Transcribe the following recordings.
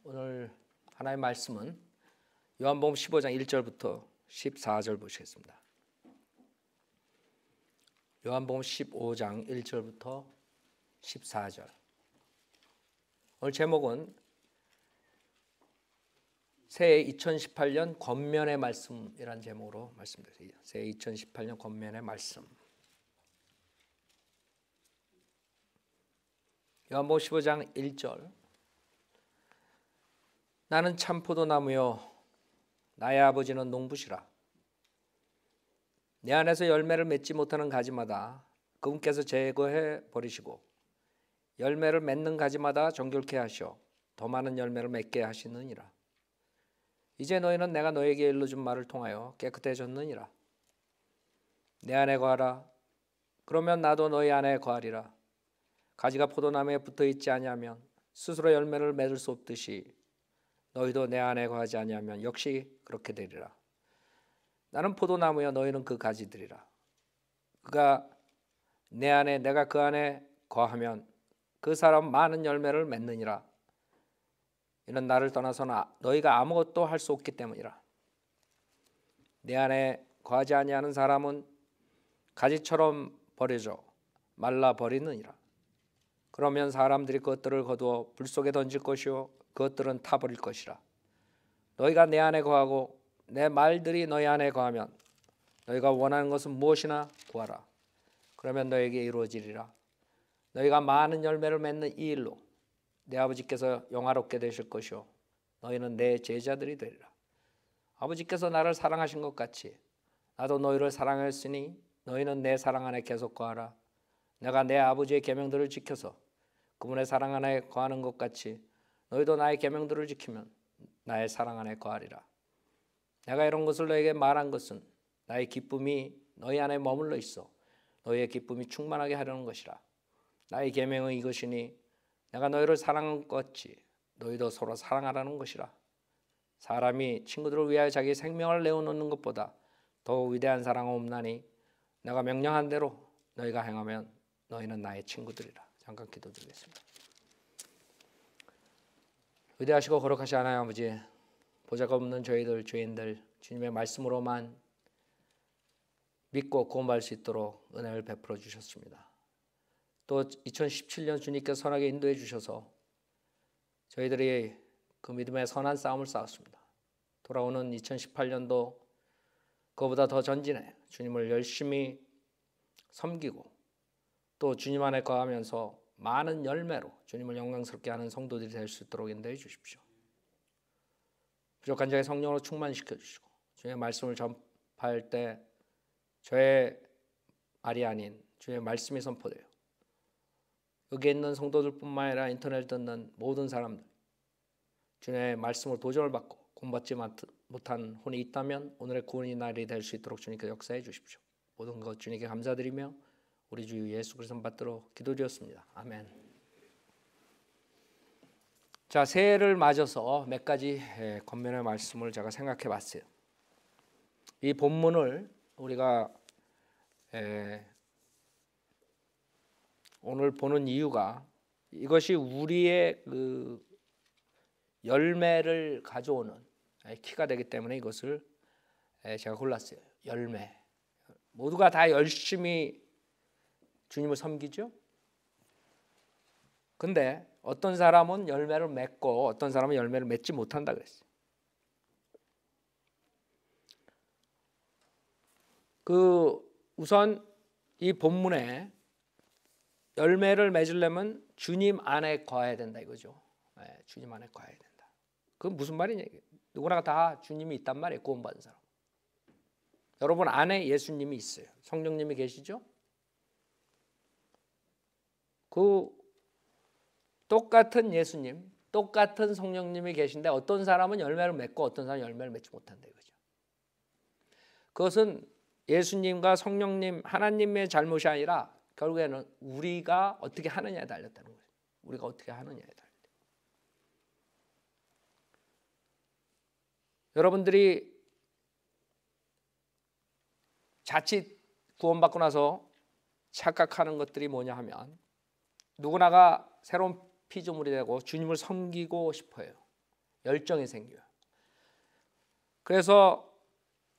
오늘 하나의 말씀은 요한복음 15장 1절부터 14절 보시겠습니다. 요한복음 15장 1절부터 14절. 오늘 제목은 새해 2018년 권면의 말씀이란 제목으로 말씀드려요. 새해 2018년 권면의 말씀. 요한복음 15장 1절. 나는 참 포도나무요 나의 아버지는 농부시라. 내 안에서 열매를 맺지 못하는 가지마다 그분께서 제거해 버리시고 열매를 맺는 가지마다 정결케 하시어 더 많은 열매를 맺게 하시느니라. 이제 너희는 내가 너에게 일러준 말을 통하여 깨끗해졌느니라. 내 안에 거하라. 그러면 나도 너희 안에 거하리라. 가지가 포도나무에 붙어있지 아니하면 스스로 열매를 맺을 수 없듯이 너희도 내 안에 거하지 아니하면 역시 그렇게 되리라. 나는 포도나무여 너희는 그 가지들이라. 그가 내 안에 내가 그 안에 거하면 그 사람 많은 열매를 맺느니라. 이는 나를 떠나서는 너희가 아무것도 할 수 없기 때문이라. 내 안에 거하지 아니하는 사람은 가지처럼 버려져 말라 버리느니라. 그러면 사람들이 그것들을 거두어 불 속에 던질 것이요 그것들은 타버릴 것이라. 너희가 내 안에 거하고 내 말들이 너희 안에 거하면 너희가 원하는 것은 무엇이나 구하라. 그러면 너에게 이루어지리라. 너희가 많은 열매를 맺는 이 일로 내 아버지께서 영화롭게 되실 것이요 너희는 내 제자들이 되리라. 아버지께서 나를 사랑하신 것 같이 나도 너희를 사랑하였으니 너희는 내 사랑 안에 계속 거하라. 내가 내 아버지의 계명들을 지켜서 그분의 사랑 안에 거하는 것 같이 너희도 나의 계명들을 지키면 나의 사랑 안에 거하리라. 내가 이런 것을 너에게 말한 것은 나의 기쁨이 너희 안에 머물러 있어 너희의 기쁨이 충만하게 하려는 것이라. 나의 계명은 이것이니 내가 너희를 사랑한 것 같이 너희도 서로 사랑하라는 것이라. 사람이 친구들을 위하여 자기 생명을 내어놓는 것보다 더 위대한 사랑은 없나니 내가 명령한 대로 너희가 행하면 너희는 나의 친구들이라. 잠깐 기도드리겠습니다. 위대하시고 거룩하신 하나님 아버지, 보잘것없는 저희들 죄인들 주님의 말씀으로만 믿고 구원받을 수 있도록 은혜를 베풀어 주셨습니다. 또 2017년 주님께서 선하게 인도해 주셔서 저희들이 그 믿음의 선한 싸움을 싸웠습니다. 돌아오는 2018년도 그보다 더 전진해 주님을 열심히 섬기고 또 주님 안에 거하면서 많은 열매로 주님을 영광스럽게 하는 성도들이 될 수 있도록 인도해 주십시오. 부족한 자의 성령으로 충만시켜 주시고 주님의 말씀을 전파할 때 저의 말이 아닌 주님의 말씀이 선포돼요. 여기 있는 성도들뿐만 아니라 인터넷 듣는 모든 사람들 주님의 말씀으로 도전을 받고 구원받지 못한 혼이 있다면 오늘의 구원의 날이 될 수 있도록 주님께 역사해 주십시오. 모든 것 주님께 감사드리며 우리 주 예수 그리스도 받도록 기도드렸습니다. 아멘. 자, 새해를 맞아서 몇 가지 권면의 말씀을 제가 생각해 봤어요. 이 본문을 우리가 오늘 보는 이유가 이것이 우리의 그 열매를 가져오는 키가 되기 때문에 이것을 제가 골랐어요. 열매. 모두가 다 열심히 주님을 섬기죠. 근데 어떤 사람은 열매를 맺고 어떤 사람은 열매를 맺지 못한다 그랬어요. 우선 이 본문에 열매를 맺으려면 주님 안에 거해야 된다 이거죠. 주님 안에 거해야 된다. 그건 무슨 말이냐? 누구나 다 주님이 있단 말이에요. 구원받은 사람. 여러분 안에 예수님이 있어요. 성령님이 계시죠? 그 똑같은 예수님, 똑같은 성령님이 계신데 어떤 사람은 열매를 맺고 어떤 사람은 열매를 맺지 못한다 이거죠. 그것은 예수님과 성령님, 하나님의 잘못이 아니라 결국에는 우리가 어떻게 하느냐에 달렸다는 거예요. 우리가 어떻게 하느냐에 달렸다. 여러분들이 자칫 구원받고 나서 착각하는 것들이 뭐냐 하면 누구나가 새로운 피조물이 되고 주님을 섬기고 싶어요. 열정이 생겨요. 그래서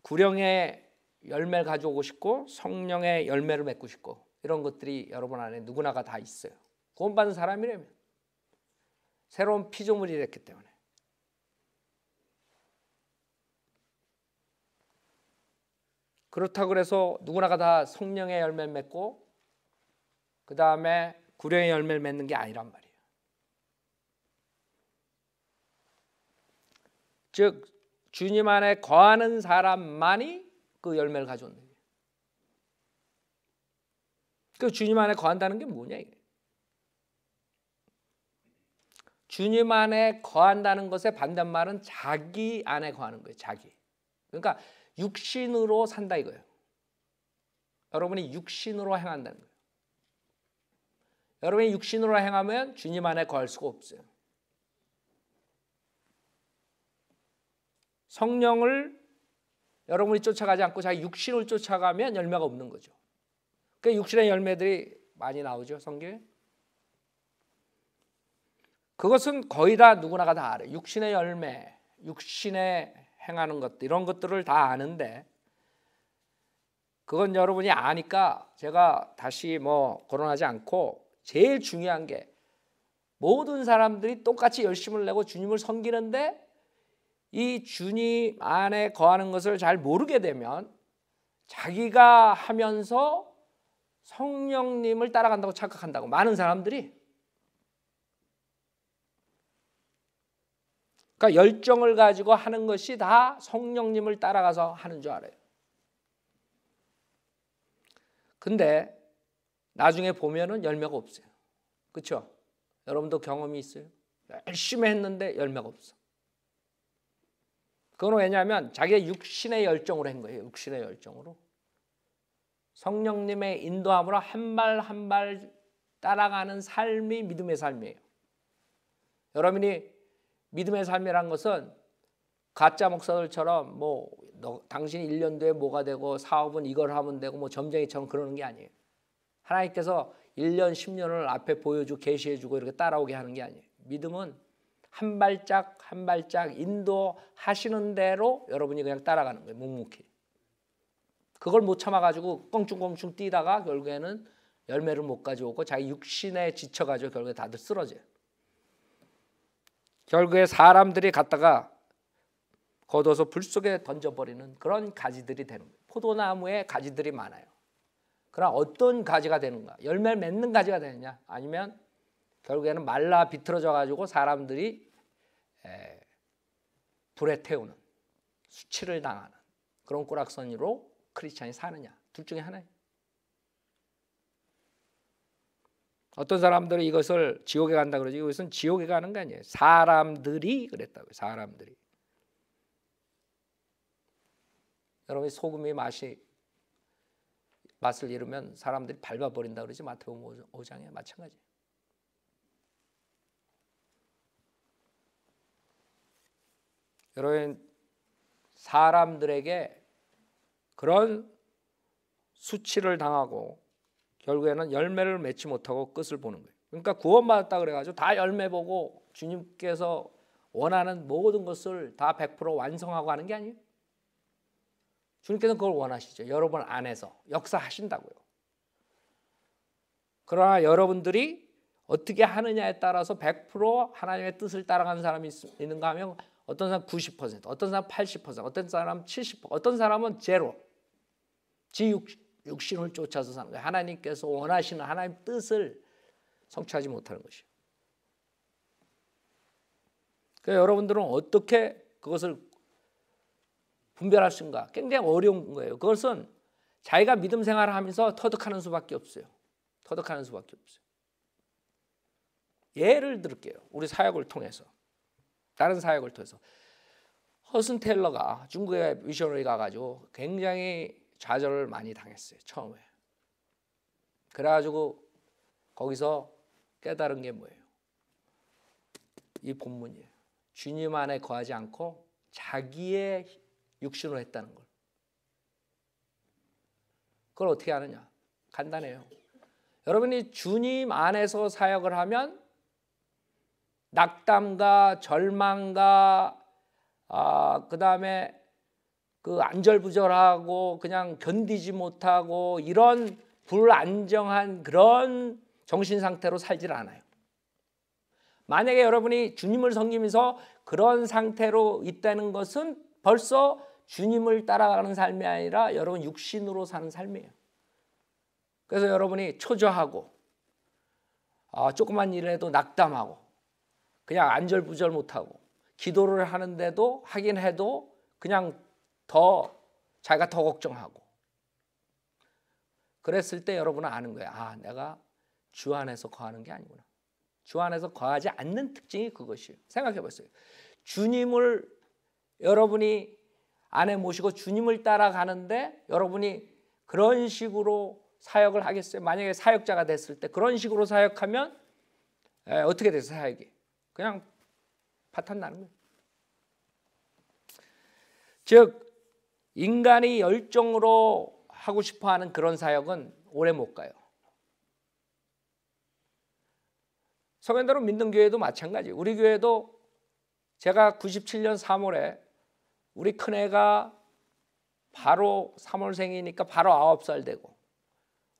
구령의 열매를 가져오고 싶고 성령의 열매를 맺고 싶고 이런 것들이 여러분 안에 누구나가 다 있어요. 구원받은 사람이라면 새로운 피조물이 됐기 때문에. 그렇다고 해서 누구나가 다 성령의 열매를 맺고 그 다음에 구령의 열매를 맺는 게 아니란 말이에요. 즉 주님 안에 거하는 사람만이 그 열매를 가져온다. 그 주님 안에 거한다는 게 뭐냐 이게? 주님 안에 거한다는 것의 반대말은 자기 안에 거하는 거예요. 자기. 그러니까 육신으로 산다 이거예요. 여러분이 육신으로 행한다는 거예요. 여러분이 육신으로 행하면 주님 안에 거할 수가 없어요. 성령을 여러분이 쫓아가지 않고 자기 육신을 쫓아가면 열매가 없는 거죠. 그 육신의 열매들이 많이 나오죠, 성경에. 그것은 거의 다 누구나가 다 알아요. 육신의 열매, 육신에 행하는 것들 이런 것들을 다 아는데 그건 여러분이 아니까 제가 다시 거론하지 않고 제일 중요한 게 모든 사람들이 똑같이 열심을 내고 주님을 섬기는데 이 주님 안에 거하는 것을 잘 모르게 되면 자기가 하면서 성령님을 따라간다고 착각한다고 많은 사람들이. 그러니까 열정을 가지고 하는 것이 다 성령님을 따라가서 하는 줄 알아요. 근데 나중에 보면은 열매가 없어요. 그렇죠? 여러분도 경험이 있어요? 열심히 했는데 열매가 없어. 그건 왜냐하면 자기의 육신의 열정으로 한 거예요. 육신의 열정으로. 성령님의 인도함으로 한 발 한 발 따라가는 삶이 믿음의 삶이에요. 여러분이 믿음의 삶이란 것은 가짜 목사들처럼 당신이 1년 뒤에 뭐가 되고 사업은 이걸 하면 되고 점쟁이처럼 그러는 게 아니에요. 하나님께서 1년 10년을 앞에 보여주고 계시해주고 이렇게 따라오게 하는 게 아니에요. 믿음은 한 발짝 한 발짝 인도하시는 대로 여러분이 그냥 따라가는 거예요. 묵묵히. 그걸 못 참아가지고 껑충껑충 뛰다가 결국에는 열매를 못 가져오고 자기 육신에 지쳐가지고 결국에 다들 쓰러져요. 결국에 사람들이 갖다가 걷어서 불 속에 던져버리는 그런 가지들이 되는 거예요. 포도나무에 가지들이 많아요. 그럼 어떤 가지가 되는가? 열매를 맺는 가지가 되느냐? 아니면 결국에는 말라 비틀어져 가지고 사람들이 불에 태우는 수치를 당하는 그런 꼬락서니로 크리스찬이 사느냐? 둘 중에 하나예요. 어떤 사람들은 이것을 지옥에 간다 그러지 이것은 지옥에 가는 거 아니에요. 사람들이 그랬다고요. 사람들이. 여러분이 소금이 맛을 잃으면 사람들이 밟아버린다 그러지 마태복음 5장에 마찬가지예요. 여러분 사람들에게 그런 수치를 당하고 결국에는 열매를 맺지 못하고 끝을 보는 거예요. 그러니까 구원받았다 그래가지고 다 열매 보고 주님께서 원하는 모든 것을 다 100% 완성하고 하는 게 아니에요. 주님께서는 그걸 원하시죠. 여러분 안에서 역사하신다고요. 그러나 여러분들이 어떻게 하느냐에 따라서 100% 하나님의 뜻을 따라가는 사람이 있는가 하면 어떤 사람 90%, 어떤 사람 80%, 어떤 사람 70%, 어떤 사람은 제로. 지 육신을 쫓아서 사는 거예요. 하나님께서 원하시는 하나님의 뜻을 성취하지 못하는 것이에요. 그러니까 여러분들은 어떻게 그것을 분별할 수 있는가? 굉장히 어려운 거예요. 그것은 자기가 믿음 생활을 하면서 터득하는 수밖에 없어요. 터득하는 수밖에 없어요. 예를 들게요. 우리 사역을 통해서. 다른 사역을 통해서. 허슨 테일러가 중국에 미셔너리 가가지고 굉장히 좌절을 많이 당했어요. 처음에. 그래가지고 거기서 깨달은 게 뭐예요? 이 본문이에요. 주님 안에 거하지 않고 자기의 육신으로 했다는 걸. 그걸 어떻게 하느냐? 간단해요. 여러분이 주님 안에서 사역을 하면 낙담과 절망과 그다음에 그 안절부절하고 그냥 견디지 못하고 이런 불안정한 그런 정신 상태로 살질 않아요. 만약에 여러분이 주님을 섬기면서 그런 상태로 있다는 것은 벌써 주님을 따라가는 삶이 아니라 여러분 육신으로 사는 삶이에요. 그래서 여러분이 초조하고 조그만 일에도 낙담하고 그냥 안절부절 못하고 기도를 하는데도 하긴 해도 그냥 자기가 더 걱정하고 그랬을 때 여러분은 아는 거예요. 내가 주 안에서 거하는 게 아니구나. 주 안에서 거하지 않는 특징이 그것이에요. 생각해 보세요. 주님을 여러분이 안에 모시고 주님을 따라가는데 여러분이 그런 식으로 사역을 하겠어요? 만약에 사역자가 됐을 때 그런 식으로 사역하면 어떻게 됐어요? 사역이 그냥 파탄 나는 거예요. 즉 인간이 열정으로 하고 싶어하는 그런 사역은 오래 못 가요. 성현대로 믿는 교회도 마찬가지. 우리 교회도 제가 97년 3월에 우리 큰애가 바로 3월생이니까 바로 9살 되고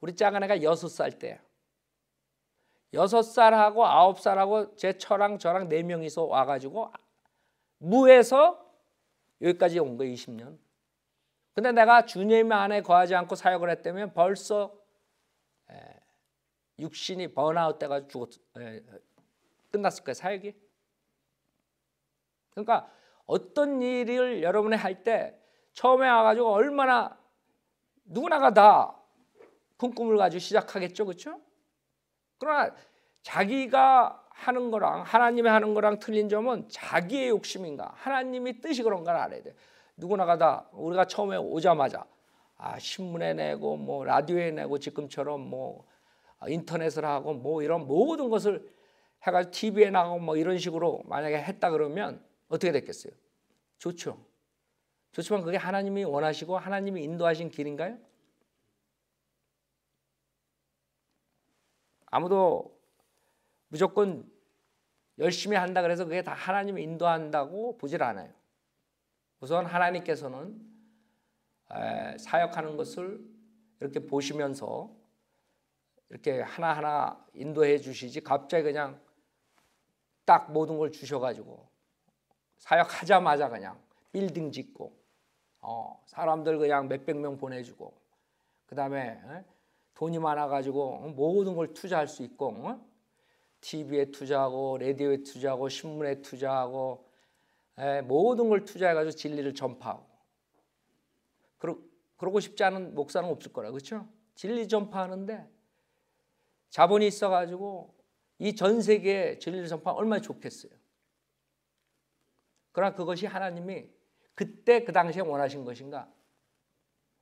우리 작은애가 6살 때야. 6살하고 9살하고 제 처랑 저랑 4명이서 와가지고 무에서 여기까지 온 거예요. 20년. 근데 내가 주님 안에 거하지 않고 사역을 했다면 벌써 육신이 번아웃 돼가 끝났을 거예요. 사역이. 그러니까 어떤 일을 여러분이 할 때 처음에 와가지고 얼마나 누구나가 다 큰 꿈을 가지고 시작하겠죠. 그렇죠? 그러나 자기가 하는 거랑 하나님이 하는 거랑 틀린 점은 자기의 욕심인가 하나님이 뜻이 그런가를 알아야 돼요. 누구나가 다 우리가 처음에 오자마자 신문에 내고 뭐 라디오에 내고 지금처럼 뭐 인터넷을 하고 뭐 이런 모든 것을 해가지고 TV에 나가고 뭐 이런 식으로 만약에 했다 그러면 어떻게 됐겠어요? 좋죠. 좋지만 그게 하나님이 원하시고 하나님이 인도하신 길인가요? 아무도 무조건 열심히 한다 그래서 그게 다 하나님이 인도한다고 보질 않아요. 우선 하나님께서는 사역하는 것을 이렇게 보시면서 이렇게 하나하나 인도해 주시지 갑자기 그냥 딱 모든 걸 주셔가지고 사역하자마자 그냥 빌딩 짓고 사람들 그냥 몇백 명 보내주고 그 다음에 돈이 많아가지고 모든 걸 투자할 수 있고 TV에 투자하고 라디오에 투자하고 신문에 투자하고 모든 걸 투자해가지고 진리를 전파하고 그러고 싶지 않은 목사는 없을 거라. 그렇죠? 진리 전파하는데 자본이 있어가지고 이 전 세계에 진리를 전파하면 얼마나 좋겠어요. 그러나 그것이 하나님이 그때 그 당시에 원하신 것인가?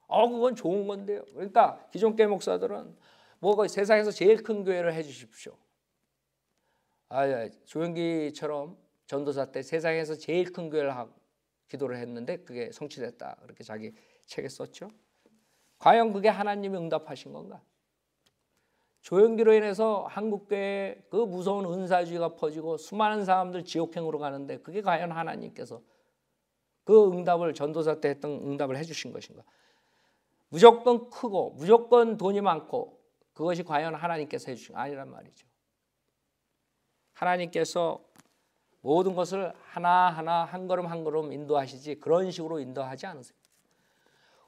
그건 좋은 건데요. 그러니까 기존 교회 목사들은 뭐 세상에서 제일 큰 교회를 해주십시오. 조영기처럼 전도사 때 세상에서 제일 큰 교회를 기도를 했는데 그게 성취됐다. 그렇게 자기 책에 썼죠. 과연 그게 하나님이 응답하신 건가? 조영기로 인해서 한국교회에 그 무서운 은사주의가 퍼지고 수많은 사람들 지옥행으로 가는데 그게 과연 하나님께서 그 응답을 전도사 때 했던 응답을 해주신 것인가? 무조건 크고 무조건 돈이 많고 그것이 과연 하나님께서 해주신 거 아니란 말이죠. 하나님께서 모든 것을 하나하나 한 걸음 한 걸음 인도하시지 그런 식으로 인도하지 않으세요.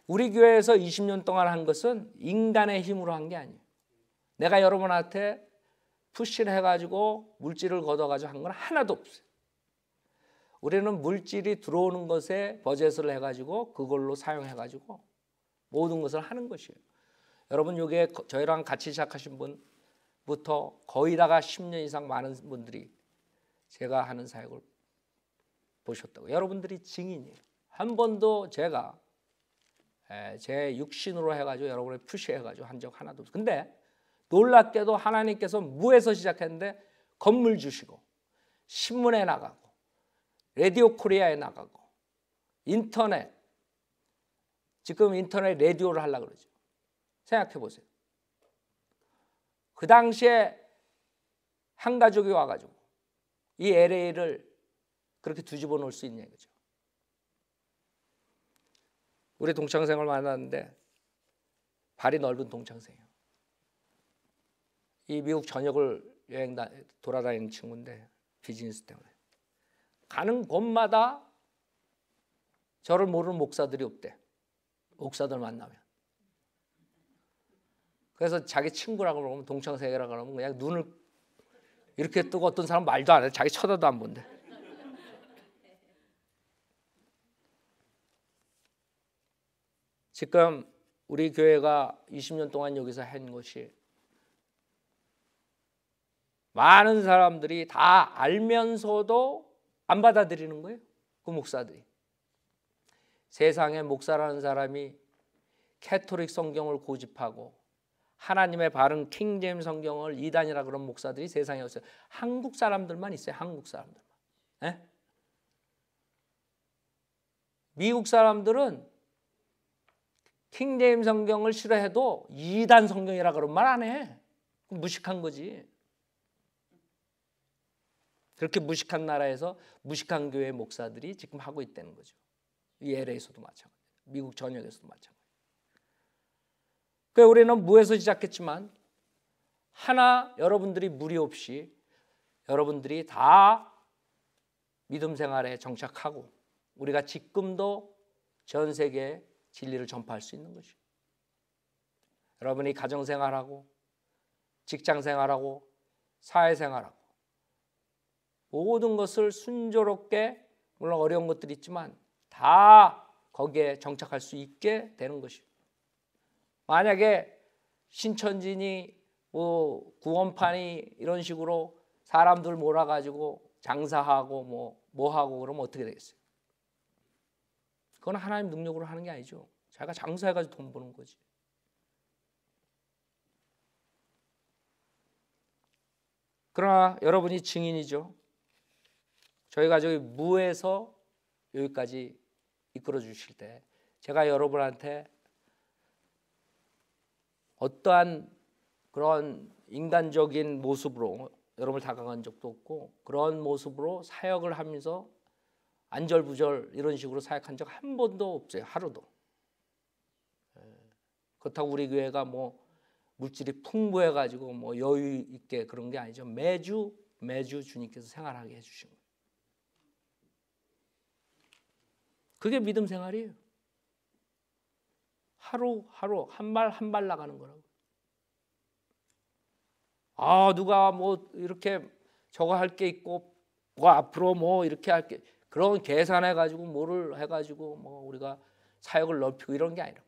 우리 교회에서 20년 동안 한 것은 인간의 힘으로 한 게 아니에요. 내가 여러분한테 푸시를 해가지고 물질을 걷어가지고 한 건 하나도 없어요. 우리는 물질이 들어오는 것에 버젯을 해가지고 그걸로 사용해가지고 모든 것을 하는 것이에요. 여러분 여기에 저희랑 같이 시작하신 분부터 거의 다가 10년 이상 많은 분들이 제가 하는 사역을 보셨다고. 여러분들이 증인이에요. 한 번도 제가 제 육신으로 해가지고 여러분을 푸시해가지고 한 적 하나도 없어요. 근데 놀랍게도 하나님께서 무에서 시작했는데 건물 주시고 신문에 나가고 라디오 코리아에 나가고 인터넷 지금 인터넷 라디오를 하려고 그러죠. 생각해 보세요. 그 당시에 한 가족이 와가지고 이 LA를 그렇게 뒤집어 놓을 수 있냐 이거죠. 우리 동창생을 만났는데 발이 넓은 동창생이에요. 이 미국 전역을 돌아다니는 친구인데 비즈니스 때문에 가는 곳마다 저를 모르는 목사들이 없대. 목사들 만나면. 그래서 자기 친구라고 그러면 동창생이라고 그러면 그냥 눈을 이렇게 뜨고 어떤 사람 말도 안 해. 자기 쳐다도 안 본대. 지금 우리 교회가 20년 동안 여기서 한 것이 많은 사람들이 다 알면서도 안 받아들이는 거예요. 그 목사들이. 세상에 목사라는 사람이 캐토릭 성경을 고집하고 하나님의 바른 킹제임스 성경을 이단이라 그런 목사들이 세상에 없어요. 한국 사람들만 있어요. 한국 사람들만. 에? 미국 사람들은 킹제임스 성경을 싫어해도 이단 성경이라 그런 말 안 해. 무식한 거지. 그렇게 무식한 나라에서 무식한 교회 목사들이 지금 하고 있다는 거죠. 이 LA에서도 마찬가지, 미국 전역에서도 마찬가지. 그래서 우리는 무에서 시작했지만 하나 여러분들이 무리 없이 여러분들이 다 믿음 생활에 정착하고 우리가 지금도 전 세계에 진리를 전파할 수 있는 것이죠. 여러분이 가정생활하고 직장생활하고 사회생활하고 모든 것을 순조롭게, 물론 어려운 것들이 있지만 다 거기에 정착할 수 있게 되는 것이죠. 만약에 신천지니 뭐 구원판이 이런 식으로 사람들 몰아가지고 장사하고 뭐 하고 그러면 어떻게 되겠어요? 그건 하나님 능력으로 하는 게 아니죠. 자기가 장사해가지고 돈 버는 거지. 그러나 여러분이 증인이죠. 저희 가족이 무에서 여기까지 이끌어 주실 때 제가 여러분한테 어떠한 그런 인간적인 모습으로 여러분을 다가간 적도 없고 그런 모습으로 사역을 하면서 안절부절 이런 식으로 사역한 적 한 번도 없어요. 하루도. 그렇다고 우리 교회가 뭐 물질이 풍부해가지고 뭐 여유 있게 그런 게 아니죠. 매주 주님께서 생활하게 해주신 거예요. 그게 믿음 생활이에요. 하루 한 발 나가는 거라고. 누가 뭐 이렇게 저거 할 게 있고 뭐 앞으로 뭐 이렇게 할 게, 그런 계산해 가지고 뭐를 해 가지고 뭐 우리가 사역을 넓히고 이런 게 아니라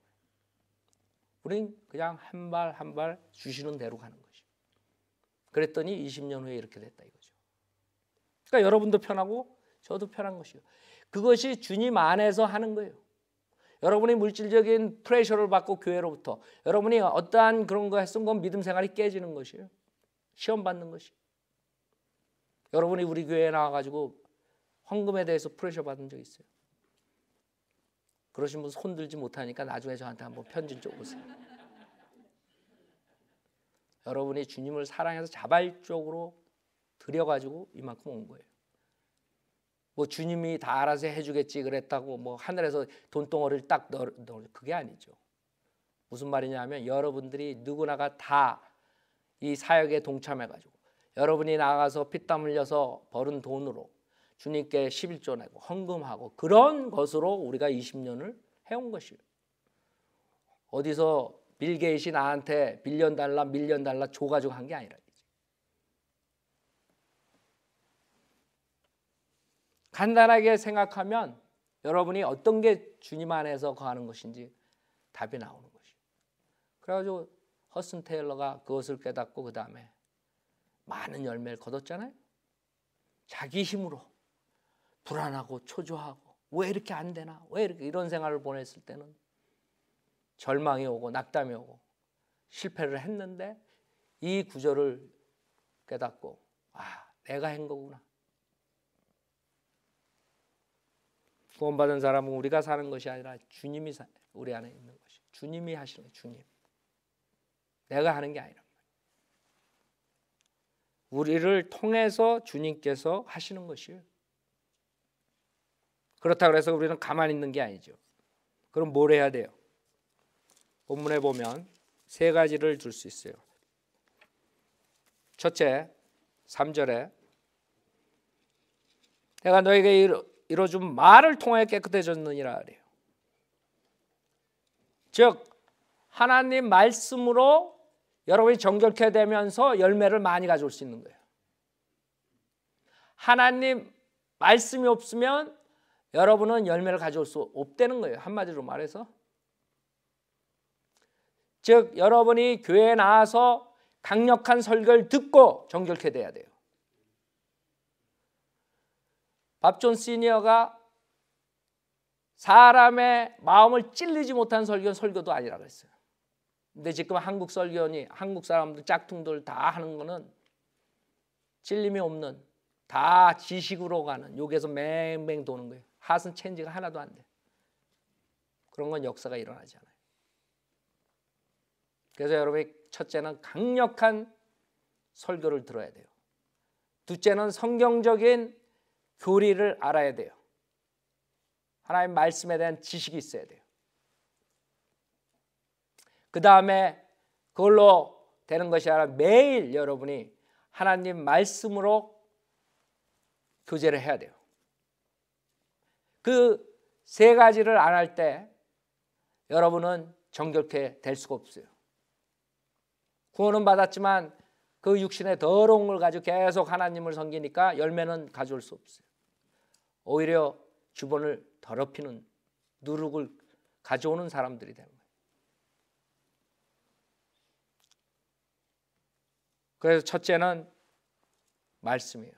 우린 그냥 한 발 주시는 대로 가는 것이. 그랬더니 20년 후에 이렇게 됐다 이거죠. 그러니까 여러분도 편하고 저도 편한 것이요. 그것이 주님 안에서 하는 거예요. 여러분이 물질적인 프레셔를 받고 교회로부터 여러분이 어떠한 그런 거 했으면 그건 믿음 생활이 깨지는 것이에요. 시험 받는 것이. 여러분이 우리 교회에 나와가지고 헌금에 대해서 프레셔 받은 적 있어요? 그러신 분 손 들지 못하니까 나중에 저한테 한번 편지 좀 오세요. 여러분이 주님을 사랑해서 자발적으로 드려가지고 이만큼 온 거예요. 뭐 주님이 다 알아서 해주겠지 그랬다고 뭐 하늘에서 돈덩어리를 딱 넣어 그게 아니죠. 무슨 말이냐면 여러분들이 누구나가 다 이 사역에 동참해가지고 여러분이 나가서 피땀 흘려서 벌은 돈으로 주님께 11조 내고 헌금하고 그런 것으로 우리가 20년을 해온 것이에요. 어디서 빌 게이츠 나한테 빌리언 달러 밀리언 달러 줘가지고 한 게 아니라 간단하게 생각하면 여러분이 어떤 게 주님 안에서 거하는 것인지 답이 나오는 것이에요. 그래가지고 허슨 테일러가 그것을 깨닫고 그 다음에 많은 열매를 거뒀잖아요. 자기 힘으로 불안하고 초조하고 왜 이렇게 안 되나 왜 이렇게 이런 생활을 보냈을 때는 절망이 오고 낙담이 오고 실패를 했는데 이 구절을 깨닫고 내가 한 거구나. 구원받은 사람은 우리가 사는 것이 아니라 주님이 우리 안에 있는 것이. 주님이 하시는 거예요. 주님. 내가 하는 게 아니라. 우리를 통해서 주님께서 하시는 것이에요. 그렇다고 해서 우리는 가만히 있는 게 아니죠. 그럼 뭘 해야 돼요? 본문에 보면 세 가지를 줄 수 있어요. 첫째, 3절에 내가 너에게 이뤄준 말을 통하여 깨끗해졌느니라 그래요. 즉 하나님 말씀으로 여러분이 정결케 되면서 열매를 많이 가져올 수 있는 거예요. 하나님 말씀이 없으면 여러분은 열매를 가져올 수 없다는 거예요. 한마디로 말해서. 즉 여러분이 교회에 나와서 강력한 설교를 듣고 정결케 돼야 돼요. 밥존 시니어가 사람의 마음을 찔리지 못한 설교는 설교도 아니라고 했어요. 근데 지금 한국 설교니 한국 사람들 짝퉁들 다 하는 거는 찔림이 없는 다 지식으로 가는 여기에서 맹맹 도는 거예요. 하선 체인지가 하나도 안 돼. 그런 건 역사가 일어나지 않아요. 그래서 여러분이 첫째는 강력한 설교를 들어야 돼요. 둘째는 성경적인 교리를 알아야 돼요. 하나님 말씀에 대한 지식이 있어야 돼요. 그 다음에 그걸로 되는 것이 아니라 매일 여러분이 하나님 말씀으로 교제를 해야 돼요. 그 세 가지를 안 할 때 여러분은 정결케 될 수가 없어요. 구원은 받았지만 그 육신의 더러운 걸 가지고 계속 하나님을 섬기니까 열매는 가져올 수 없어요. 오히려 주변을 더럽히는 누룩을 가져오는 사람들이 되는 거예요. 그래서 첫째는 말씀이에요.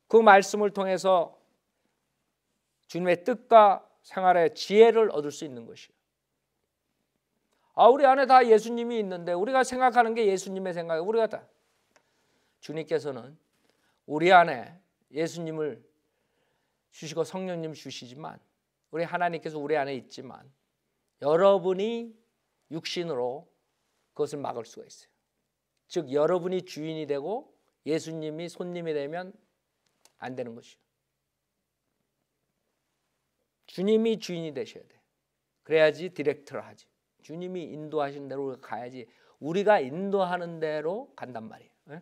그 말씀을 통해서 주님의 뜻과 생활의 지혜를 얻을 수 있는 것이에요. 우리 안에 다 예수님이 있는데 우리가 생각하는 게 예수님의 생각이에요. 우리가 다 주님께서는 우리 안에 예수님을 주시고 성령님 주시지만 우리 하나님께서 우리 안에 있지만 여러분이 육신으로 그것을 막을 수가 있어요. 즉 여러분이 주인이 되고 예수님이 손님이 되면 안 되는 것이요. 주님이 주인이 되셔야 돼요. 그래야지 디렉트를 하지. 주님이 인도하신 대로 우리가 가야지. 우리가 인도하는 대로 간단 말이에요. 네?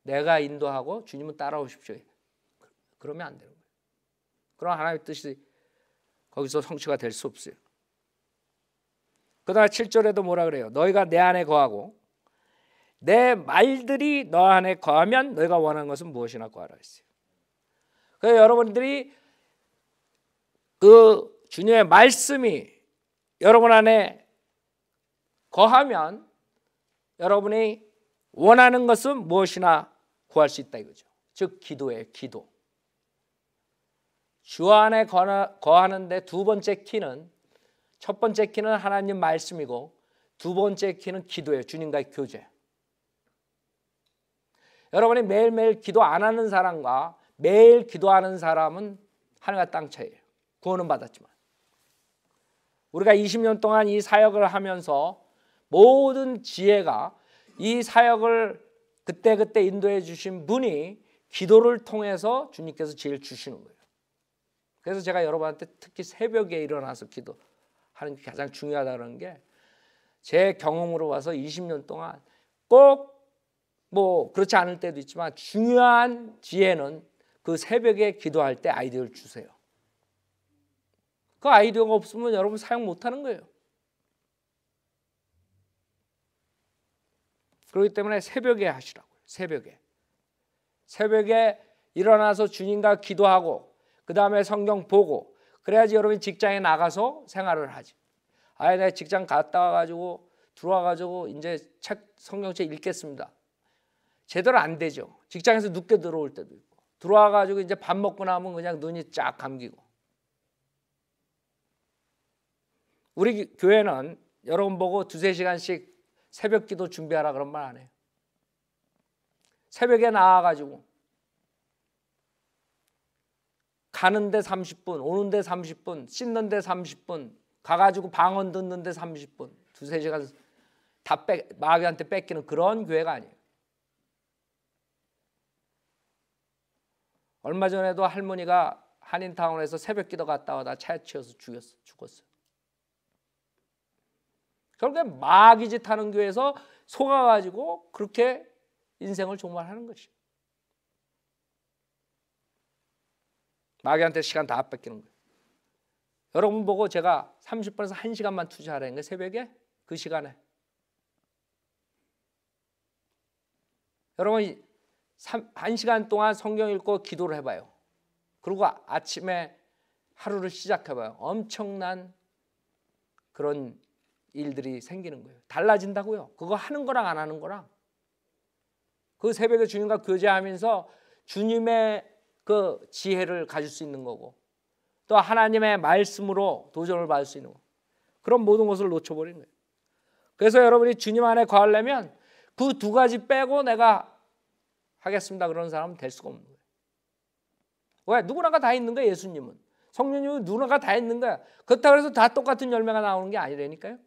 내가 인도하고 주님은 따라오십시오. 그러면 안 되는 거예요. 그럼 하나님의 뜻이 거기서 성취가 될 수 없어요. 그 다음에 7절에도 뭐라 그래요? 너희가 내 안에 거하고 내 말들이 너 안에 거하면 너희가 원하는 것은 무엇이나 구하라 했어요. 그래서 여러분들이 그 주님의 말씀이 여러분 안에 거하면 여러분이 원하는 것은 무엇이나 구할 수 있다 이거죠. 즉 기도예요. 기도. 주 안에 거하는데 두 번째 키는 첫 번째 키는 하나님 말씀이고 두 번째 키는 기도예요. 주님과의 교제. 여러분이 매일매일 기도 안 하는 사람과 매일 기도하는 사람은 하늘과 땅 차이예요. 구원은 받았지만 우리가 20년 동안 이 사역을 하면서 모든 지혜가 이 사역을 그때그때 인도해 주신 분이 기도를 통해서 주님께서 지혜를 주시는 거예요. 그래서 제가 여러분한테 특히 새벽에 일어나서 기도하는 게 가장 중요하다는 게 제 경험으로 와서 20년 동안 꼭 뭐 그렇지 않을 때도 있지만 중요한 지혜는 그 새벽에 기도할 때 아이디어를 주세요. 그 아이디어가 없으면 여러분 사용 못하는 거예요. 그렇기 때문에 새벽에 하시라고요. 새벽에 일어나서 주님과 기도하고 그 다음에 성경 보고 그래야지 여러분이 직장에 나가서 생활을 하지. 내가 직장 갔다 와가지고 들어와가지고 이제 성경책 읽겠습니다. 제대로 안 되죠. 직장에서 늦게 들어올 때도 있고 들어와가지고 이제 밥 먹고 나면 그냥 눈이 쫙 감기고. 우리 교회는 여러분 보고 2-3시간씩 새벽 기도 준비하라 그런 말 안 해요. 새벽에 나와가지고 가는데 30분, 오는데 30분, 씻는데 30분, 가가지고 방언 듣는데 30분, 2-3시간 다 마귀한테 뺏기는 그런 교회가 아니에요. 얼마 전에도 할머니가 한인타운에서 새벽기도 갔다 와다 차에 치여서 죽었어요. 결국에 마귀 짓 하는 교회에서 속아가지고 그렇게 인생을 종말하는 것이에요. 마귀한테 시간 다 뺏기는 거예요. 여러분 보고 제가 30분에서 1시간만 투자하라는 게 새벽에 그 시간에 여러분 1시간 동안 성경 읽고 기도를 해봐요. 그리고 아침에 하루를 시작해봐요. 엄청난 그런 일들이 생기는 거예요. 달라진다고요. 그거 하는 거랑 안 하는 거랑. 그 새벽에 주님과 교제하면서 주님의 그 지혜를 가질 수 있는 거고 또 하나님의 말씀으로 도전을 받을 수 있는 거. 그런 모든 것을 놓쳐버리는 거예요. 그래서 여러분이 주님 안에 거하려면 그 두 가지 빼고 내가 하겠습니다 그런 사람은 될 수가 없는 거예요. 왜? 누구나가 다 있는 거예요. 예수님은. 성령님은 누구나가 다 있는 거야. 그렇다고 해서 다 똑같은 열매가 나오는 게 아니라니까요.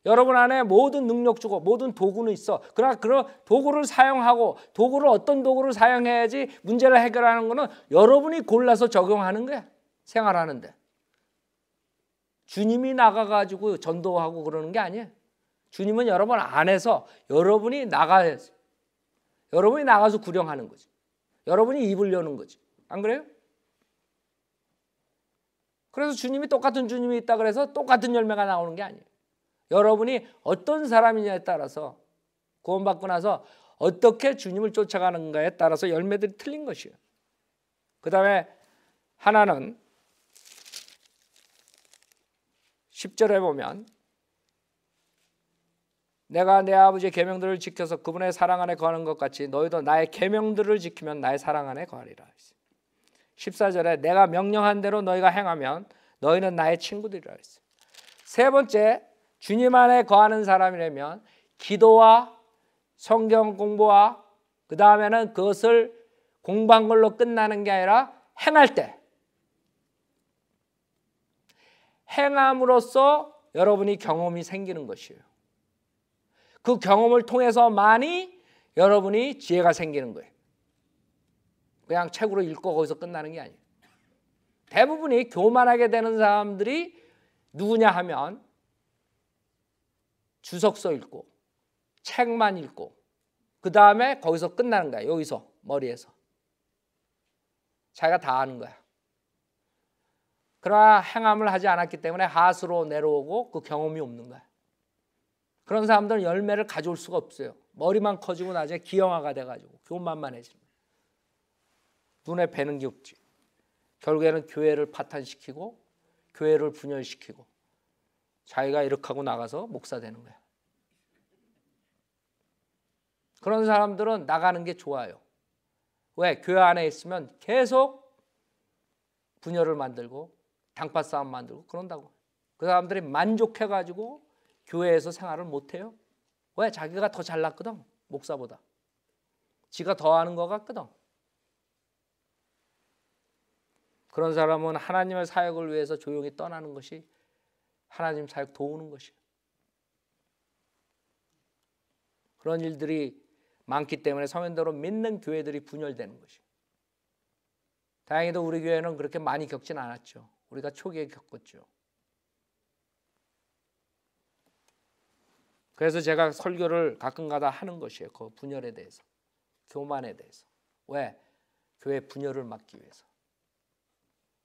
여러분 안에 모든 능력 주고 모든 도구는 있어. 그러나 그런 도구를 사용하고 도구를 어떤 도구를 사용해야지 문제를 해결하는 거는 여러분이 골라서 적용하는 거야. 생활하는데. 주님이 나가가지고 전도하고 그러는 게 아니에요. 주님은 여러분 안에서 여러분이 나가야지. 여러분이 나가서 구령하는 거지. 여러분이 입을 여는 거지. 안 그래요? 그래서 주님이 똑같은 주님이 있다 그래서 똑같은 열매가 나오는 게 아니에요. 여러분이 어떤 사람이냐에 따라서 구원받고 나서 어떻게 주님을 쫓아가는가에 따라서 열매들이 틀린 것이에요. 그 다음에 하나는 10절에 보면 내가 내 아버지의 계명들을 지켜서 그분의 사랑 안에 거하는 것 같이 너희도 나의 계명들을 지키면 나의 사랑 안에 거하리라. 14절에 내가 명령한 대로 너희가 행하면 너희는 나의 친구들이라 했어요. 세 번째, 주님 안에 거하는 사람이라면 기도와 성경 공부와 그 다음에는 그것을 공부한 걸로 끝나는 게 아니라 행할 때 행함으로써 여러분이 경험이 생기는 것이에요. 그 경험을 통해서만이 여러분이 지혜가 생기는 거예요. 그냥 책으로 읽고 거기서 끝나는 게 아니에요. 대부분이 교만하게 되는 사람들이 누구냐 하면 주석서 읽고 책만 읽고 그 다음에 거기서 끝나는 거야. 여기서 머리에서 자기가 다 아는 거야. 그러나 행함을 하지 않았기 때문에 하수로 내려오고 그 경험이 없는 거야. 그런 사람들은 열매를 가져올 수가 없어요. 머리만 커지고 나중에 기형아가 돼가지고 교만만해지는 거야. 눈에 뵈는 게 없지. 결국에는 교회를 파탄시키고 교회를 분열시키고 자기가 이렇게 하고 나가서 목사 되는 거야. 그런 사람들은 나가는 게 좋아요. 왜? 교회 안에 있으면 계속 분열을 만들고 당파 싸움 만들고 그런다고. 그 사람들이 만족해가지고 교회에서 생활을 못해요. 왜? 자기가 더 잘났거든. 목사보다. 지가 더 아는 것 같거든. 그런 사람은 하나님의 사역을 위해서 조용히 떠나는 것이 하나님 사역 도우는 것이에요. 그런 일들이 많기 때문에 성현대로 믿는 교회들이 분열되는 것이에요. 다행히도 우리 교회는 그렇게 많이 겪진 않았죠. 우리가 초기에 겪었죠. 그래서 제가 설교를 가끔가다 하는 것이에요. 그 분열에 대해서. 교만에 대해서. 왜? 교회 분열을 막기 위해서.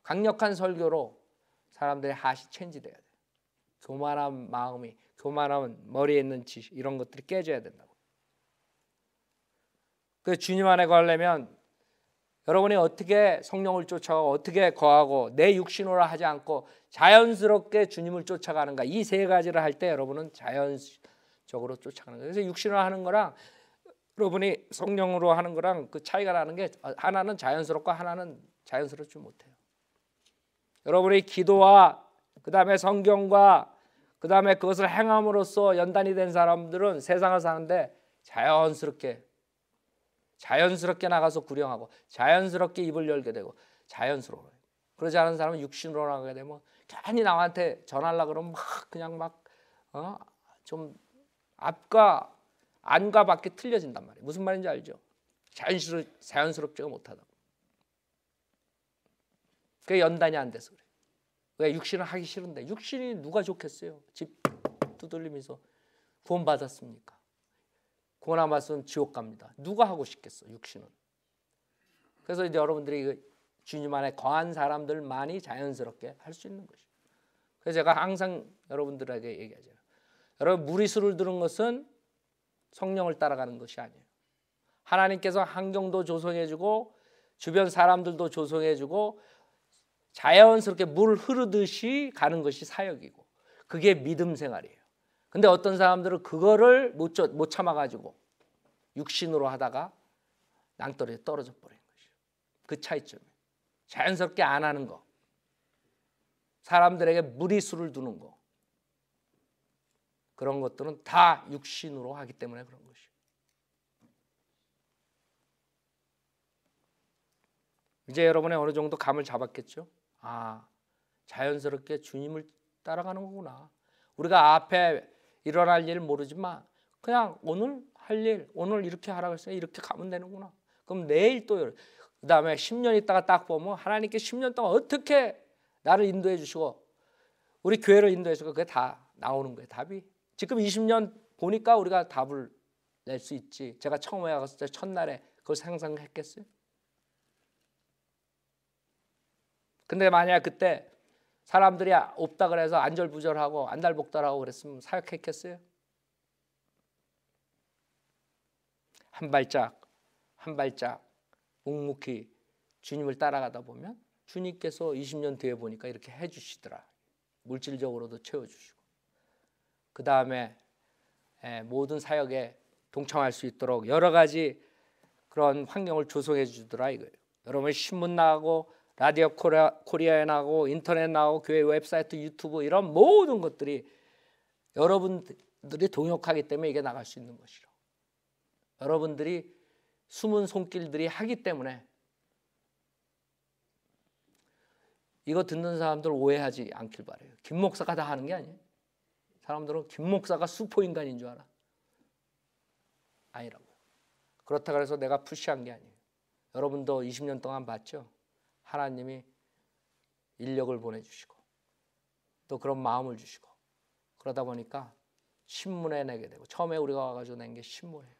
강력한 설교로 사람들의 하시 체인지돼야 돼요. 교만한 마음이, 교만한 머리에 있는 지식 이런 것들이 깨져야 된다고. 그 주님 안에 거하려면 여러분이 어떻게 성령을 쫓아가고 어떻게 거하고 내 육신으로 하지 않고 자연스럽게 주님을 쫓아가는가, 이 세 가지를 할 때 여러분은 자연적으로 쫓아가는 거예요. 그래서 육신으로 하는 거랑 여러분이 성령으로 하는 거랑 그 차이가 나는 게 하나는 자연스럽고 하나는 자연스럽지 못해요. 여러분이 기도와 그 다음에 성경과 그 다음에 그것을 행함으로써 연단이 된 사람들은 세상을 사는데 자연스럽게 나가서 구령하고 자연스럽게 입을 열게 되고 자연스러워요. 그러지 않은 사람은 육신으로 나가게 되면 괜히 남한테 전하려고 그러면 막 그냥 막 좀 앞과 안과 밖에 틀려진단 말이에요. 무슨 말인지 알죠? 자연스럽지가 못하다고. 그게 연단이 안 돼서 그래요. 왜? 육신은 하기 싫은데. 육신이 누가 좋겠어요? 집 두들리면서 구원받았습니까? 구원 안 받았으면 지옥 갑니다. 누가 하고 싶겠어, 육신은. 그래서 이제 여러분들이 주님 안에 거한 사람들만이 자연스럽게 할 수 있는 것이죠. 그래서 제가 항상 여러분들에게 얘기하잖아요. 여러분, 무리수를 두는 것은 성령을 따라가는 것이 아니에요. 하나님께서 환경도 조성해주고 주변 사람들도 조성해주고 자연스럽게 물 흐르듯이 가는 것이 사역이고, 그게 믿음 생활이에요. 근데 어떤 사람들은 그거를 못 참아가지고 육신으로 하다가 낭떠러지에 떨어져 버린 것이죠. 그 차이점이에요. 자연스럽게 안 하는 거, 사람들에게 무리수를 두는 거, 그런 것들은 다 육신으로 하기 때문에 그런 것이에요. 이제 여러분의 어느 정도 감을 잡았겠죠? 아, 자연스럽게 주님을 따라가는 거구나. 우리가 앞에 일어날 일 모르지만 그냥 오늘 할 일, 오늘 이렇게 하라고 했어요. 이렇게 가면 되는구나. 그럼 내일 또 그 다음에 10년 있다가 딱 보면 하나님께 10년 동안 어떻게 나를 인도해 주시고 우리 교회를 인도해 주시고 그게 다 나오는 거예요. 답이. 지금 20년 보니까 우리가 답을 낼 수 있지. 제가 처음에 갔을 때 첫날에 그걸 상상했겠어요? 근데 만약 그때 사람들이 없다 그래서 안절부절하고 안달복달하고 그랬으면 사역했겠어요? 한 발짝 한 발짝 묵묵히 주님을 따라가다 보면 주님께서 20년 뒤에 보니까 이렇게 해주시더라. 물질적으로도 채워주시고, 그 다음에 모든 사역에 동참할 수 있도록 여러 가지 그런 환경을 조성해 주더라 이거예요. 여러분, 신문 나가고 라디오 코리아에 나가고 인터넷 나가고 교회 웹사이트, 유튜브, 이런 모든 것들이 여러분들이 동역하기 때문에 이게 나갈 수 있는 것이로, 여러분들이 숨은 손길들이 하기 때문에. 이거 듣는 사람들 오해하지 않길 바라요. 김 목사가 다 하는 게 아니에요. 사람들은 김 목사가 슈퍼인간인 줄 알아. 아니라고요. 그렇다고 해서 내가 푸시한 게 아니에요. 여러분도 20년 동안 봤죠? 하나님이 인력을 보내주시고 또 그런 마음을 주시고, 그러다 보니까 신문에 내게 되고, 처음에 우리가 와가지고 낸 게 신문이에요.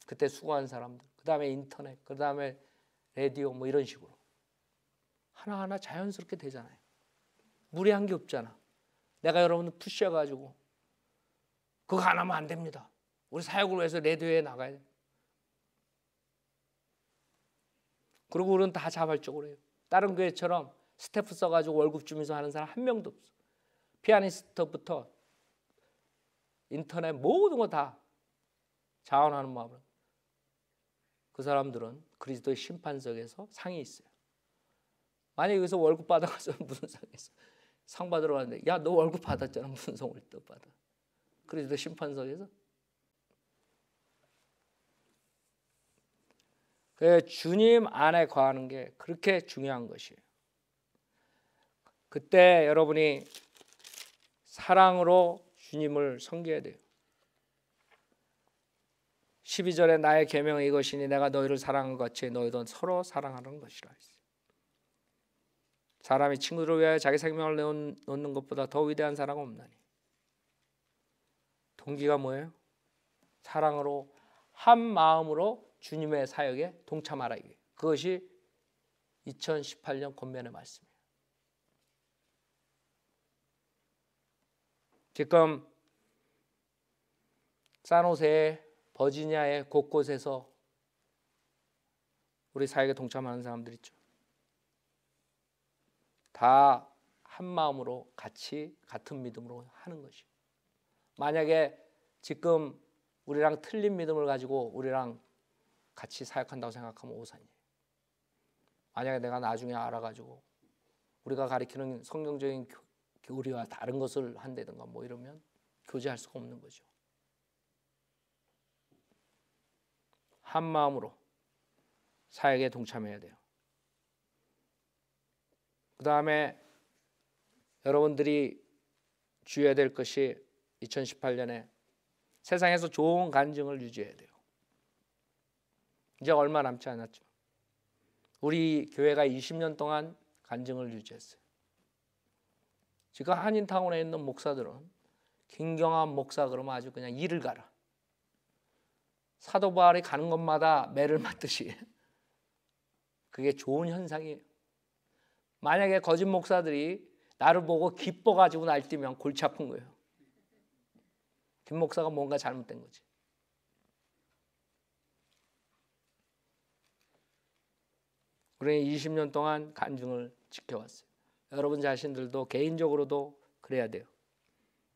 그때 수고한 사람들, 그 다음에 인터넷, 그 다음에 라디오, 뭐 이런 식으로 하나하나 자연스럽게 되잖아요. 무리한 게 없잖아. 내가 여러분을 푸셔가지고 그거 안 하면 안 됩니다. 우리 사역을 위해서 라디오에 나가야 돼. 그리고 우리는 다 자발적으로 해요. 다른 교회처럼 스태프 써가지고 월급 주면서 하는 사람 한 명도 없어. 피아니스트부터 인터넷 모든 거 다 자원하는 마음으로. 그 사람들은 그리스도의 심판석에서 상이 있어요. 만약에 여기서 월급 받아가서 무슨 상이 있어? 상 받으러 가는데, 야, 너 월급 받았잖아. 무슨 상을 또 받아? 그리스도 심판석에서. 주님 안에 거하는 게 그렇게 중요한 것이에요. 그때 여러분이 사랑으로 주님을 섬겨야 돼요. 12절에 나의 계명은 이것이니 내가 너희를 사랑한 것 같이 너희도 서로 사랑하는 것이라 했어요. 사람이 친구들을 위하여 자기 생명을 내놓는 것보다 더 위대한 사랑은 없나니. 동기가 뭐예요? 사랑으로 한 마음으로 주님의 사역에 동참하라. 그것이 2018년 권면의 말씀이에요. 지금 산호세, 버지니아의 곳곳에서 우리 사역에 동참하는 사람들 있죠. 다 한 마음으로 같이 같은 믿음으로 하는 것이. 만약에 지금 우리랑 틀린 믿음을 가지고 우리랑 같이 사역한다고 생각하면 오산이에요. 만약에 내가 나중에 알아가지고 우리가 가리키는 성경적인 교리와 다른 것을 한다든가 뭐 이러면 교제할 수가 없는 거죠. 한 마음으로 사역에 동참해야 돼요. 그 다음에 여러분들이 주의해야 될 것이 2018년에 세상에서 좋은 간증을 유지해야 돼요. 이제 얼마 남지 않았죠. 우리 교회가 20년 동안 간증을 유지했어요. 지금 한인타운에 있는 목사들은 김경환 목사 그러면 아주 그냥 이를 가라. 사도 바울이 가는 곳마다 매를 맞듯이. 그게 좋은 현상이에요. 만약에 거짓 목사들이 나를 보고 기뻐가지고 날뛰면 골치 아픈 거예요. 김 목사가 뭔가 잘못된 거지. 우리는 20년 동안 간증을 지켜왔어요. 여러분 자신들도 개인적으로도 그래야 돼요.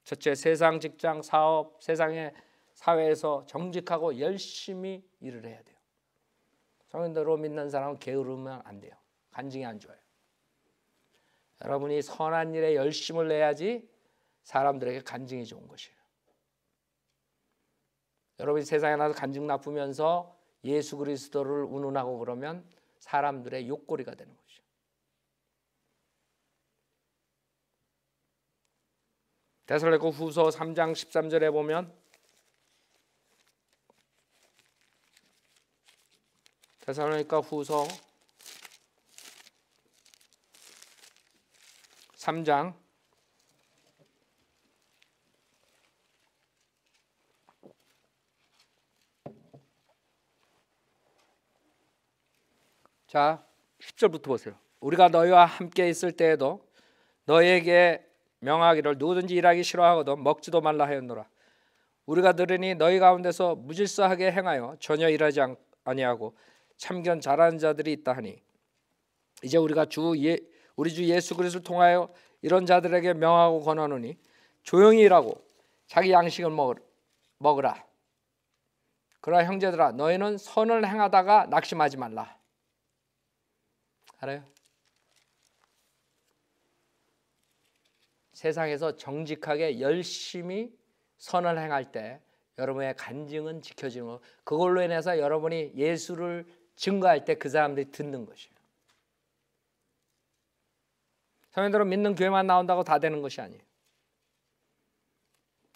첫째, 세상, 직장, 사업, 세상의 사회에서 정직하고 열심히 일을 해야 돼요. 성인대로 믿는 사람은 게으르면 안 돼요. 간증이 안 좋아요. 여러분이 선한 일에 열심을 내야지 사람들에게 간증이 좋은 것이에요. 여러분이 세상에 나서 간증 나쁘면서 예수 그리스도를 운운하고 그러면 사람들의 욕거리가 되는 거죠. 데살로니가 후서 3장 13절에 보면 데살로니가 후서 3장 10절부터 보세요. 우리가 너희와 함께 있을 때에도 너희에게 명하기를 누구든지 일하기 싫어하거든 먹지도 말라 하였노라. 우리가 들으니 너희 가운데서 무질서하게 행하여 전혀 일하지 아니하고 참견 잘하는 자들이 있다 하니 이제 우리가 우리 주 예수 그리스도를 통하여 이런 자들에게 명하고 권하노니 조용히 일하고 자기 양식을 먹으라. 그러나 형제들아 너희는 선을 행하다가 낙심하지 말라. 알아요? 세상에서 정직하게 열심히 선을 행할 때 여러분의 간증은 지켜지는 거. 그걸로 인해서 여러분이 예수를 증거할 때 그 사람들이 듣는 것이에요. 성인들은 믿는 교회만 나온다고 다 되는 것이 아니에요.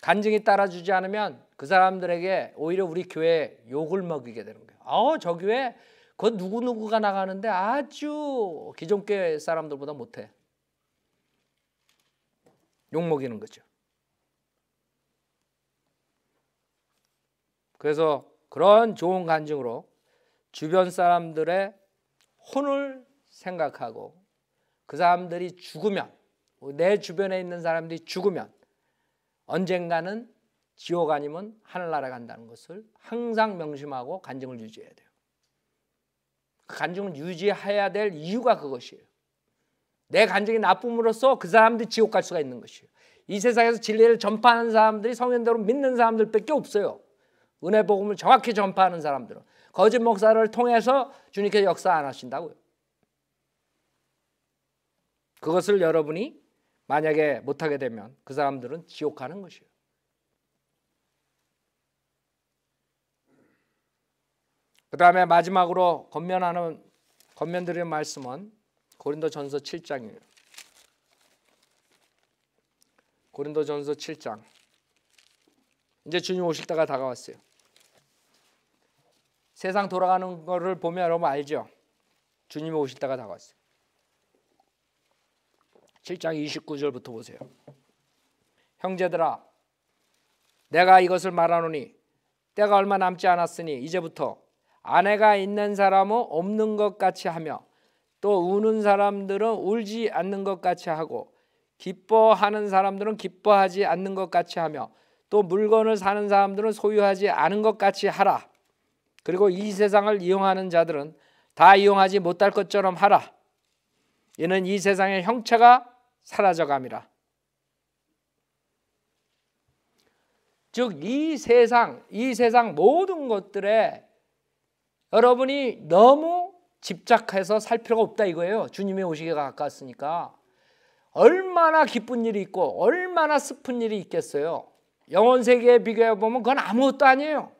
간증이 따라주지 않으면 그 사람들에게 오히려 우리 교회에 욕을 먹이게 되는 거예요. 저 교회 그 누구누구가 나가는데 아주 기존 교회 사람들보다 못해. 욕 먹이는 거죠. 그래서 그런 좋은 간증으로 주변 사람들의 혼을 생각하고 그 사람들이 죽으면 내 주변에 있는 사람들이 죽으면 언젠가는 지옥 아니면 하늘나라 간다는 것을 항상 명심하고 간증을 유지해야 돼요. 그 간증을 유지해야 될 이유가 그것이에요. 내 간증이 나쁨으로써 그 사람들이 지옥 갈 수가 있는 것이에요. 이 세상에서 진리를 전파하는 사람들이 성현대로 믿는 사람들밖에 없어요. 은혜 복음을 정확히 전파하는 사람들은. 거짓 목사를 통해서 주님께서 역사 안 하신다고요. 그것을 여러분이 만약에 못하게 되면 그 사람들은 지옥 가는 것이에요. 그 다음에 마지막으로 권면드리는 말씀은 고린도전서 7장이에요. 고린도전서 7장. 이제 주님 오실 때가 다가왔어요. 세상 돌아가는 거를 보면 여러분 알죠? 주님이 오실 때가 다가왔어요. 7장 29절부터 보세요. 형제들아 내가 이것을 말하노니 때가 얼마 남지 않았으니 이제부터 아내가 있는 사람은 없는 것 같이 하며 또 우는 사람들은 울지 않는 것 같이 하고 기뻐하는 사람들은 기뻐하지 않는 것 같이 하며 또 물건을 사는 사람들은 소유하지 않은 것 같이 하라. 그리고 이 세상을 이용하는 자들은 다 이용하지 못할 것처럼 하라. 이는 이 세상의 형체가 사라져감이라. 즉 이 세상 모든 것들에 여러분이 너무 집착해서 살 필요가 없다 이거예요. 주님이 오시기가 가까웠으니까. 얼마나 기쁜 일이 있고 얼마나 슬픈 일이 있겠어요. 영혼 세계에 비교해 보면 그건 아무것도 아니에요.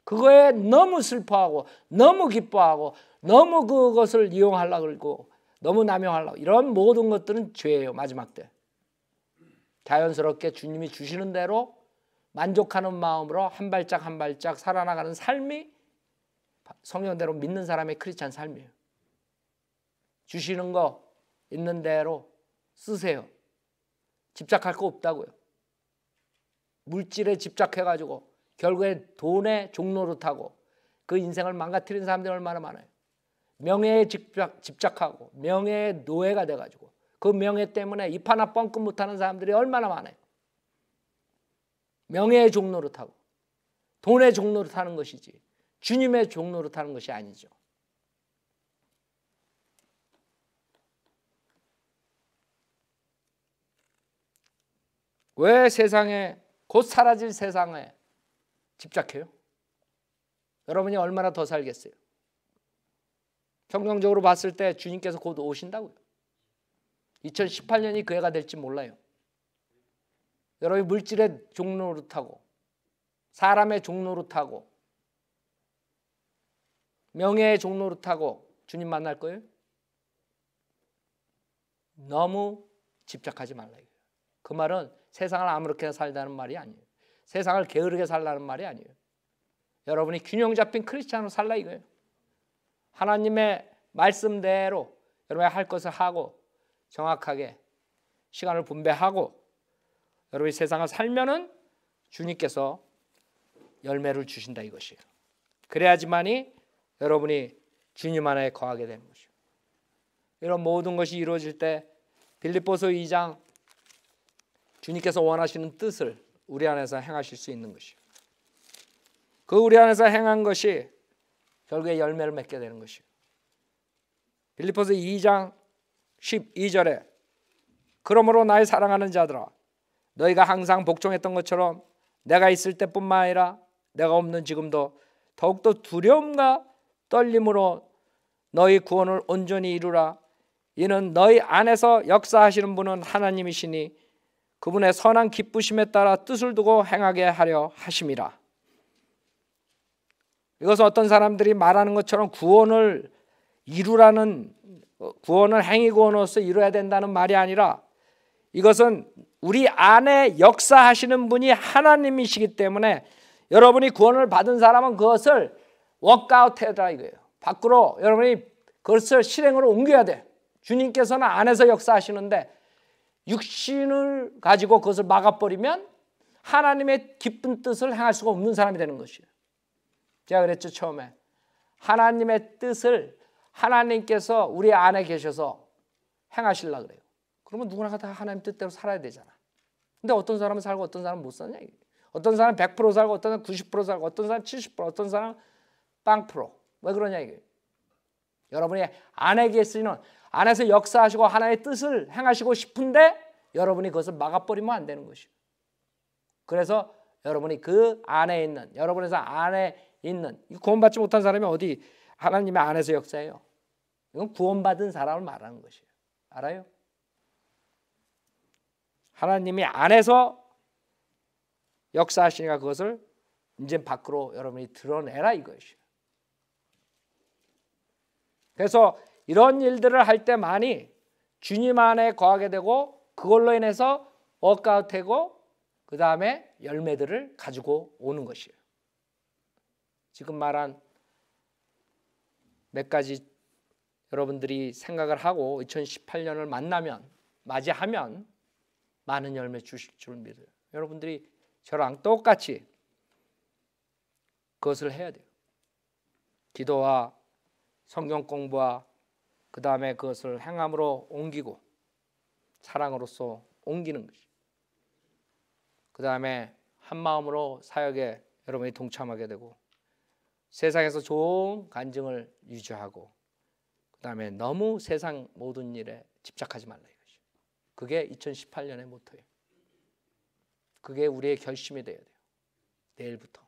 그거에 너무 슬퍼하고 너무 기뻐하고 너무 그것을 이용하려고 그러고 너무 남용하려고 이런 모든 것들은 죄예요. 마지막 때 자연스럽게 주님이 주시는 대로 만족하는 마음으로 한 발짝 한 발짝 살아나가는 삶이 성경대로 믿는 사람의 크리스찬 삶이에요. 주시는 거 있는 대로 쓰세요. 집착할 거 없다고요. 물질에 집착해가지고 결국에 돈의 종노릇하고 그 인생을 망가뜨리는 사람들이 얼마나 많아요. 명예에 집착하고 명예의 노예가 돼가지고 그 명예 때문에 입 하나 뻥끗 못하는 사람들이 얼마나 많아요. 명예의 종노릇하고 돈의 종노릇하는 것이지 주님의 종노릇하는 것이 아니죠. 왜 세상에 곧 사라질 세상에 집착해요? 여러분이 얼마나 더 살겠어요? 성경적으로 봤을 때 주님께서 곧 오신다고요. 2018년이 그 해가 될지 몰라요. 여러분이 물질의 종노릇하고 사람의 종노릇하고 명예의 종노릇하고 주님 만날 거예요? 너무 집착하지 말라. 그 말은 세상을 아무렇게나 살다는 말이 아니에요. 세상을 게으르게 살라는 말이 아니에요. 여러분이 균형 잡힌 크리스찬으로 살라 이거예요. 하나님의 말씀대로 여러분이 할 것을 하고 정확하게 시간을 분배하고 여러분이 세상을 살면은 주님께서 열매를 주신다 이것이에요. 그래야지만이 여러분이 주님 안에 거하게 되는 것이에요. 이런 모든 것이 이루어질 때 빌립보서 2장 주님께서 원하시는 뜻을 우리 안에서 행하실 수 있는 것이에요. 그 우리 안에서 행한 것이 결국에 열매를 맺게 되는 것이에요. 빌립보서 2장 12절에 그러므로 나의 사랑하는 자들아 너희가 항상 복종했던 것처럼 내가 있을 때뿐만 아니라 내가 없는 지금도 더욱더 두려움과 떨림으로 너희 구원을 온전히 이루라. 이는 너희 안에서 역사하시는 분은 하나님이시니 그분의 선한 기쁘심에 따라 뜻을 두고 행하게 하려 하심이라. 이것은 어떤 사람들이 말하는 것처럼 구원을 이루라는 구원을 행위 구원으로서 이루어야 된다는 말이 아니라 이것은 우리 안에 역사하시는 분이 하나님이시기 때문에 여러분이 구원을 받은 사람은 그것을 워크아웃해라 이거예요. 밖으로 여러분이 그것을 실행으로 옮겨야 돼. 주님께서는 안에서 역사하시는데 육신을 가지고 그것을 막아버리면 하나님의 기쁜 뜻을 행할 수가 없는 사람이 되는 것이에요. 제가 그랬죠 처음에. 하나님의 뜻을 하나님께서 우리 안에 계셔서 행하시려고 그래요. 그러면 누구나 다 하나님 뜻대로 살아야 되잖아. 근데 어떤 사람은 살고 어떤 사람은 못 사냐. 어떤 사람은 100% 살고 어떤 사람은 90% 살고 어떤 사람은 70% 어떤 사람은 빵 프로. 왜 그러냐 이게. 여러분이 안에 계시는 안에서 역사하시고 하나님의 뜻을 행하시고 싶은데 여러분이 그것을 막아버리면 안 되는 것이에요. 그래서 여러분이 그 안에 있는 여러분에서 안에 있는 구원받지 못한 사람이 어디 하나님의 안에서 역사해요. 이건 구원받은 사람을 말하는 것이에요. 알아요? 하나님이 안에서 역사하시니까 그것을 이제 밖으로 여러분이 드러내라 이것이에요. 그래서 이런 일들을 할 때 많이 주님 안에 거하게 되고 그걸로 인해서 워크아웃하고 그 다음에 열매들을 가지고 오는 것이에요. 지금 말한 몇 가지 여러분들이 생각을 하고 2018년을 맞이하면 많은 열매 주실 줄 믿어요. 여러분들이 저랑 똑같이 그것을 해야 돼요. 기도와 성경 공부와 그 다음에 그것을 행함으로 옮기고 사랑으로서 옮기는 것이. 그 다음에 한 마음으로 사역에 여러분이 동참하게 되고 세상에서 좋은 간증을 유지하고 그 다음에 너무 세상 모든 일에 집착하지 말라 이것이. 그게 2018년의 모토예요. 그게 우리의 결심이 돼야 돼요. 내일부터.